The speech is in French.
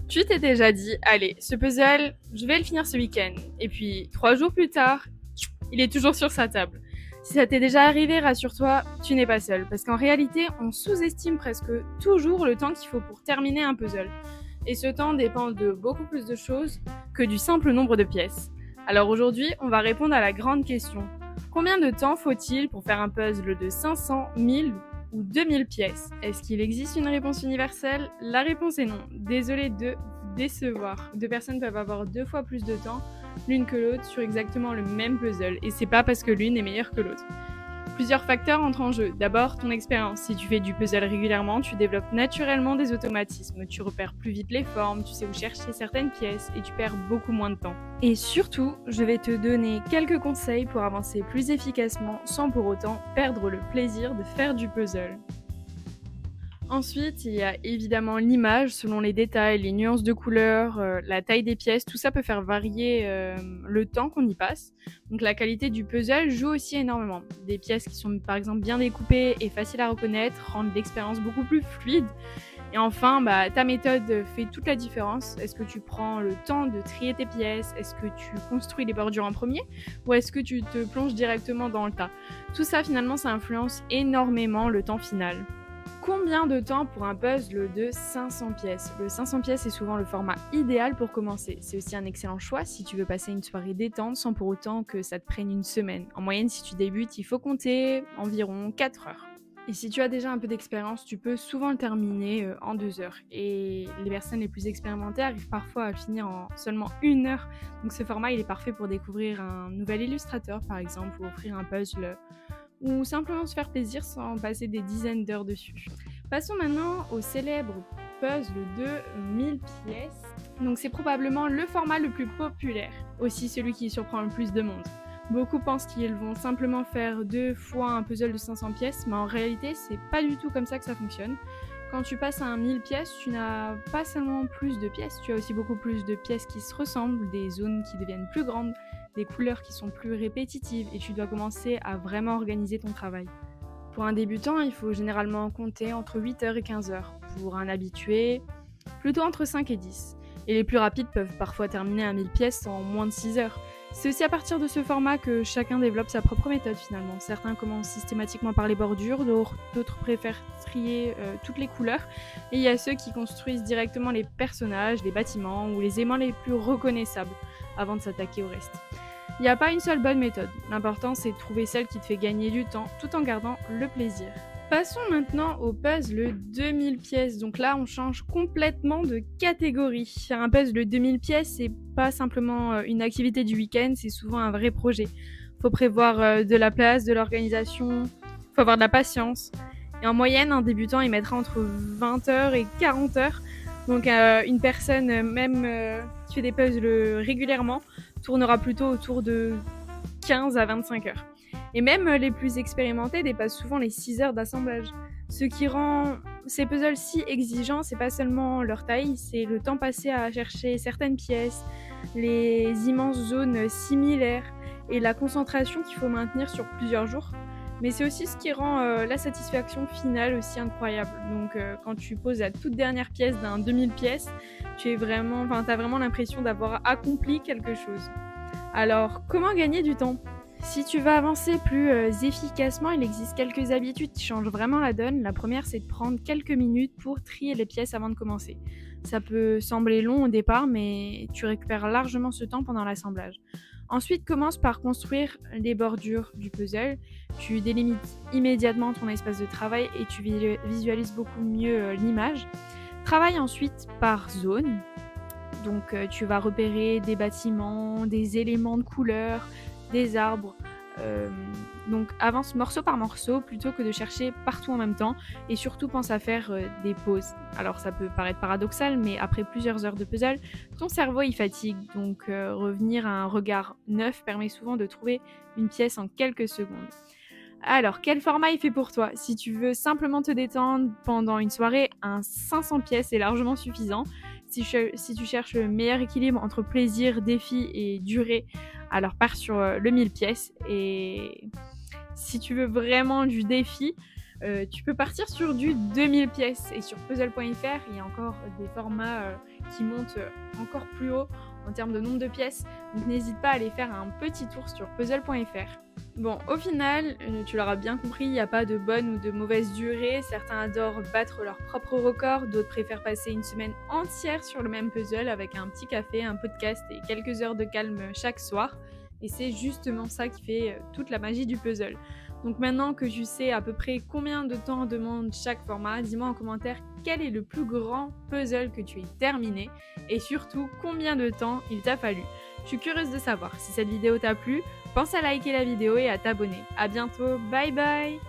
Tu t'es déjà dit, allez, ce puzzle, je vais le finir ce week-end. Et puis, 3 jours plus tard, il est toujours sur sa table. Si ça t'est déjà arrivé, rassure-toi, tu n'es pas seul. Parce qu'en réalité, on sous-estime presque toujours le temps qu'il faut pour terminer un puzzle. Et ce temps dépend de beaucoup plus de choses que du simple nombre de pièces. Alors aujourd'hui, on va répondre à la grande question. Combien de temps faut-il pour faire un puzzle de 500, 1000 ou 2000 pièces? Est-ce qu'il existe une réponse universelle? La réponse est non. Désolé de vous décevoir. 2 personnes peuvent avoir 2 fois plus de temps l'une que l'autre sur exactement le même puzzle, et c'est pas parce que l'une est meilleure que l'autre. Plusieurs facteurs entrent en jeu. D'abord, ton expérience. Si tu fais du puzzle régulièrement, tu développes naturellement des automatismes. Tu repères plus vite les formes, tu sais où chercher certaines pièces et tu perds beaucoup moins de temps. Et surtout, je vais te donner quelques conseils pour avancer plus efficacement sans pour autant perdre le plaisir de faire du puzzle. Ensuite, il y a évidemment l'image selon les détails, les nuances de couleurs, la taille des pièces, tout ça peut faire varier le temps qu'on y passe. Donc la qualité du puzzle joue aussi énormément. Des pièces qui sont par exemple bien découpées et faciles à reconnaître rendent l'expérience beaucoup plus fluide. Et enfin, ta méthode fait toute la différence. Est-ce que tu prends le temps de trier tes pièces? Est-ce que tu construis les bordures en premier? Ou est-ce que tu te plonges directement dans le tas? Tout ça finalement, ça influence énormément le temps final. Combien de temps pour un puzzle de 500 pièces? Le 500 pièces est souvent le format idéal pour commencer. C'est aussi un excellent choix si tu veux passer une soirée détente sans pour autant que ça te prenne une semaine. En moyenne, si tu débutes, il faut compter environ 4 heures. Et si tu as déjà un peu d'expérience, tu peux souvent le terminer en 2 heures. Et les personnes les plus expérimentées arrivent parfois à le finir en seulement 1 heure. Donc ce format, il est parfait pour découvrir un nouvel illustrateur, par exemple, ou offrir un puzzle ou simplement se faire plaisir sans passer des dizaines d'heures dessus. Passons maintenant au célèbre puzzle de 1000 pièces. Donc c'est probablement le format le plus populaire, aussi celui qui surprend le plus de monde. Beaucoup pensent qu'ils vont simplement faire 2 fois un puzzle de 500 pièces, mais en réalité c'est pas du tout comme ça que ça fonctionne. Quand tu passes à un 1000 pièces, tu n'as pas seulement plus de pièces, tu as aussi beaucoup plus de pièces qui se ressemblent, des zones qui deviennent plus grandes, des couleurs qui sont plus répétitives et tu dois commencer à vraiment organiser ton travail. Pour un débutant, il faut généralement compter entre 8 heures et 15 heures. Pour un habitué, plutôt entre 5 et 10. Et les plus rapides peuvent parfois terminer à 1000 pièces en moins de 6 heures. C'est aussi à partir de ce format que chacun développe sa propre méthode finalement. Certains commencent systématiquement par les bordures, d'autres préfèrent trier toutes les couleurs. Et il y a ceux qui construisent directement les personnages, les bâtiments ou les aimants les plus reconnaissables avant de s'attaquer au reste. Il n'y a pas une seule bonne méthode. L'important, c'est de trouver celle qui te fait gagner du temps tout en gardant le plaisir. Passons maintenant au puzzle 2000 pièces. Donc là, on change complètement de catégorie. Un puzzle 2000 pièces, c'est pas simplement une activité du week-end, c'est souvent un vrai projet. Faut prévoir de la place, de l'organisation, faut avoir de la patience. Et en moyenne, un débutant, il mettra entre 20 heures et 40 heures. Donc une personne, même qui fait des puzzles régulièrement, tournera plutôt autour de 15 à 25 heures. Et même les plus expérimentés dépassent souvent les 6 heures d'assemblage. Ce qui rend ces puzzles si exigeants, c'est pas seulement leur taille, c'est le temps passé à chercher certaines pièces, les immenses zones similaires et la concentration qu'il faut maintenir sur plusieurs jours. Mais c'est aussi ce qui rend la satisfaction finale aussi incroyable. Donc quand tu poses la toute dernière pièce d'un 2000 pièces, t'as vraiment l'impression d'avoir accompli quelque chose. Alors, comment gagner du temps? Si tu veux avancer plus efficacement, il existe quelques habitudes qui changent vraiment la donne. La première, c'est de prendre quelques minutes pour trier les pièces avant de commencer. Ça peut sembler long au départ, mais tu récupères largement ce temps pendant l'assemblage. Ensuite, commence par construire les bordures du puzzle. Tu délimites immédiatement ton espace de travail et tu visualises beaucoup mieux l'image. Travaille ensuite par zone. Donc tu vas repérer des bâtiments, des éléments de couleur, des arbres. Donc avance morceau par morceau plutôt que de chercher partout en même temps et surtout pense à faire des pauses. Alors ça peut paraître paradoxal, mais après plusieurs heures de puzzle, ton cerveau il fatigue, donc revenir à un regard neuf permet souvent de trouver une pièce en quelques secondes. Alors, quel format est fait pour toi? Si tu veux simplement te détendre pendant une soirée, un 500 pièces est largement suffisant. Si tu cherches le meilleur équilibre entre plaisir, défi et durée, alors pars sur le 1000 pièces. Et si tu veux vraiment du défi, Tu peux partir sur du 2000 pièces et sur puzzle.fr, il y a encore des formats qui montent encore plus haut en termes de nombre de pièces. Donc n'hésite pas à aller faire un petit tour sur puzzle.fr. Bon, au final, tu l'auras bien compris, il n'y a pas de bonne ou de mauvaise durée. Certains adorent battre leur propre record, d'autres préfèrent passer une semaine entière sur le même puzzle avec un petit café, un podcast et quelques heures de calme chaque soir. Et c'est justement ça qui fait toute la magie du puzzle. Donc maintenant que tu sais à peu près combien de temps demande chaque format, dis-moi en commentaire quel est le plus grand puzzle que tu aies terminé et surtout combien de temps il t'a fallu. Je suis curieuse de savoir. Si cette vidéo t'a plu, pense à liker la vidéo et à t'abonner. À bientôt, bye bye!